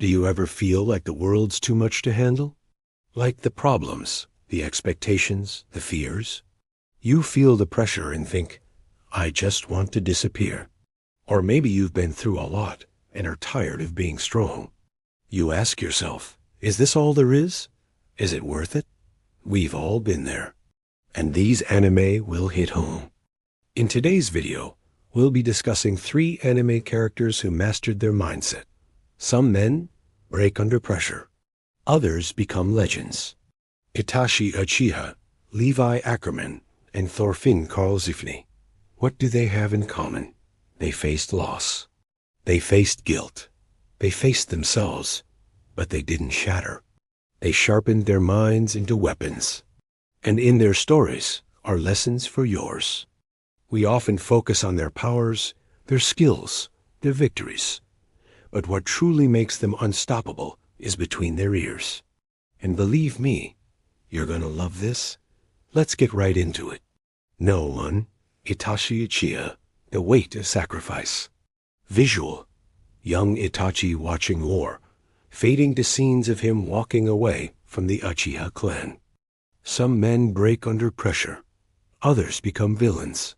Do you ever feel like the world's too much to handle? Like the problems, the expectations, the fears? You feel the pressure and think, I just want to disappear. Or maybe you've been through a lot and are tired of being strong. You ask yourself, is this all there is? Is it worth it? We've all been there. And these anime will hit home. In today's video, we'll be discussing 3 anime characters who mastered their mindset. Some men break under pressure. Others become legends. Itachi Uchiha, Levi Ackerman, and Thorfinn Karlsefni. What do they have in common? They faced loss. They faced guilt. They faced themselves, but they didn't shatter. They sharpened their minds into weapons. And in their stories are lessons for yours. We often focus on their powers, their skills, their victories. But what truly makes them unstoppable is between their ears. And believe me, you're gonna love this. Let's get right into it. No one, Itachi Uchiha, the weight of sacrifice. Visual, young Itachi watching war, fading to scenes of him walking away from the Uchiha clan. Some men break under pressure. Others become villains.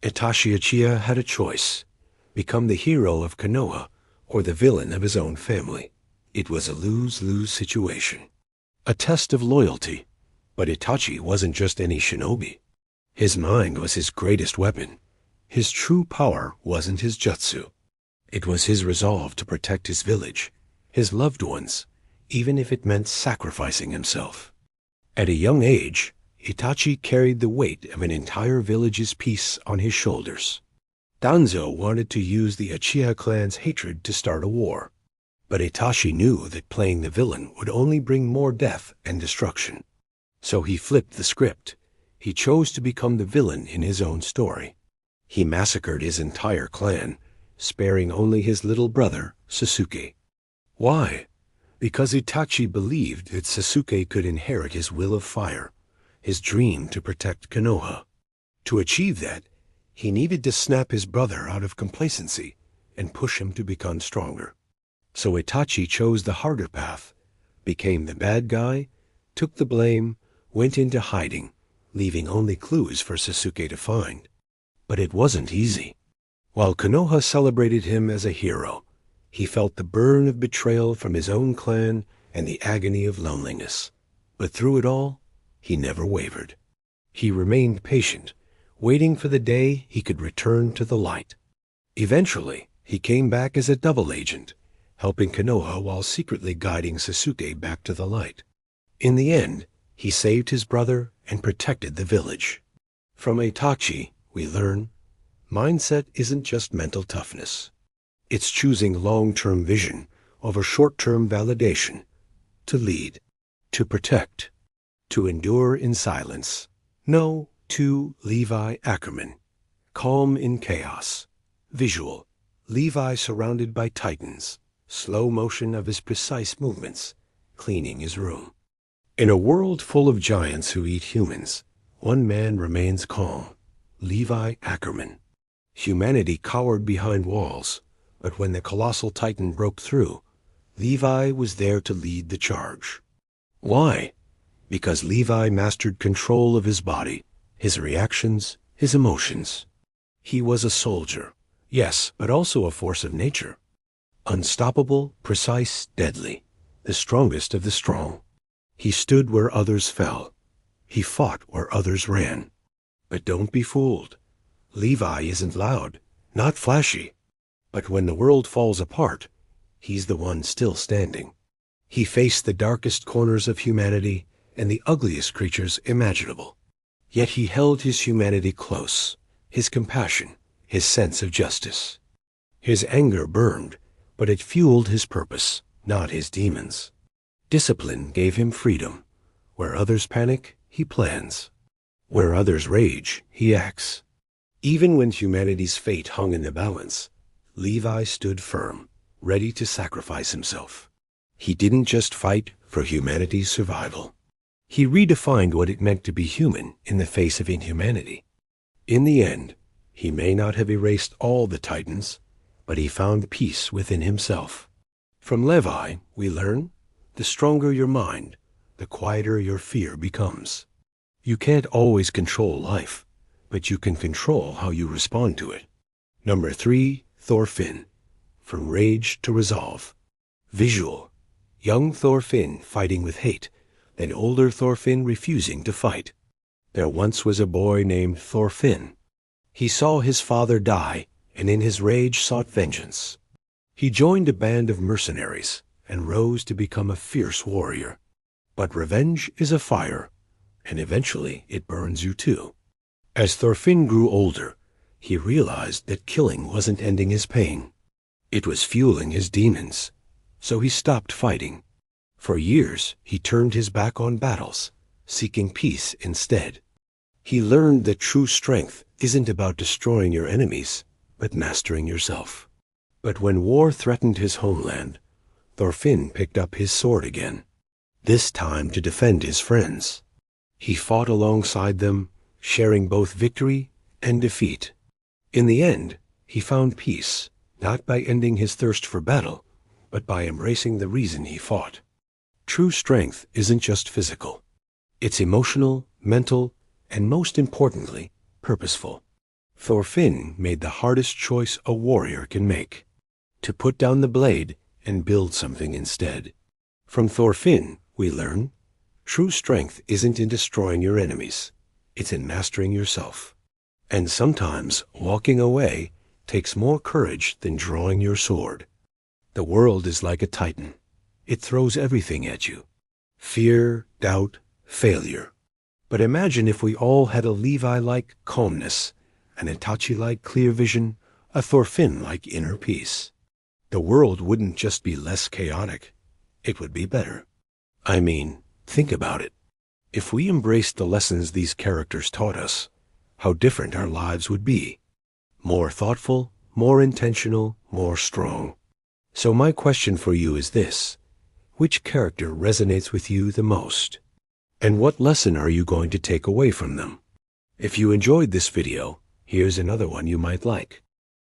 Itachi Uchiha had a choice: become the hero of Konoha or the villain of his own family. It was a lose-lose situation. A test of loyalty. But Itachi wasn't just any shinobi. His mind was his greatest weapon. His true power wasn't his jutsu. It was his resolve to protect his village, his loved ones, even if it meant sacrificing himself. At a young age, Itachi carried the weight of an entire village's peace on his shoulders. Danzo wanted to use the Uchiha clan's hatred to start a war. But Itachi knew that playing the villain would only bring more death and destruction. So he flipped the script. He chose to become the villain in his own story. He massacred his entire clan, sparing only his little brother, Sasuke. Why? Because Itachi believed that Sasuke could inherit his will of fire, his dream to protect Konoha. To achieve that, he needed to snap his brother out of complacency and push him to become stronger. So Itachi chose the harder path, became the bad guy, took the blame, went into hiding, leaving only clues for Sasuke to find. But it wasn't easy. While Konoha celebrated him as a hero, he felt the burn of betrayal from his own clan and the agony of loneliness. But through it all, he never wavered. He remained patient, waiting for the day he could return to the light. Eventually, he came back as a double agent, helping Konoha while secretly guiding Sasuke back to the light. In the end, he saved his brother and protected the village. From Itachi, we learn, mindset isn't just mental toughness. It's choosing long-term vision over short-term validation, to lead, to protect, to endure in silence. No to Levi Ackerman, calm in chaos. Visual, Levi surrounded by titans, slow motion of his precise movements, cleaning his room. In a world full of giants who eat humans, one man remains calm, Levi Ackerman. Humanity cowered behind walls, but when the colossal titan broke through, Levi was there to lead the charge. Why? Because Levi mastered control of his body, his reactions, his emotions. He was a soldier, yes, but also a force of nature. Unstoppable, precise, deadly, the strongest of the strong. He stood where others fell. He fought where others ran. But don't be fooled. Levi isn't loud, not flashy. But when the world falls apart, he's the one still standing. He faced the darkest corners of humanity and the ugliest creatures imaginable. Yet he held his humanity close, his compassion, his sense of justice. His anger burned, but it fueled his purpose, not his demons. Discipline gave him freedom. Where others panic, he plans. Where others rage, he acts. Even when humanity's fate hung in the balance, Levi stood firm, ready to sacrifice himself. He didn't just fight for humanity's survival. He redefined what it meant to be human in the face of inhumanity. In the end, he may not have erased all the titans, but he found peace within himself. From Levi, we learn, the stronger your mind, the quieter your fear becomes. You can't always control life, but you can control how you respond to it. Number 3, Thorfinn. From rage to resolve. Visual. Young Thorfinn fighting with hate, then older Thorfinn refusing to fight. There once was a boy named Thorfinn. He saw his father die, and in his rage sought vengeance. He joined a band of mercenaries and rose to become a fierce warrior. But revenge is a fire, and eventually it burns you too. As Thorfinn grew older, he realized that killing wasn't ending his pain. It was fueling his demons, so he stopped fighting. For years, he turned his back on battles, seeking peace instead. He learned that true strength isn't about destroying your enemies, but mastering yourself. But when war threatened his homeland, Thorfinn picked up his sword again, this time to defend his friends. He fought alongside them, sharing both victory and defeat. In the end, he found peace, not by ending his thirst for battle, but by embracing the reason he fought. True strength isn't just physical. It's emotional, mental, and most importantly, purposeful. Thorfinn made the hardest choice a warrior can make, to put down the blade and build something instead. From Thorfinn, we learn, true strength isn't in destroying your enemies, it's in mastering yourself. And sometimes walking away takes more courage than drawing your sword. The world is like a titan. It throws everything at you. Fear, doubt, failure. But imagine if we all had a Levi-like calmness, an Itachi-like clear vision, a Thorfinn-like inner peace. The world wouldn't just be less chaotic. It would be better. I mean, think about it. If we embraced the lessons these characters taught us, how different our lives would be. More thoughtful, more intentional, more strong. So my question for you is this: which character resonates with you the most? And what lesson are you going to take away from them? If you enjoyed this video, here's another one you might like.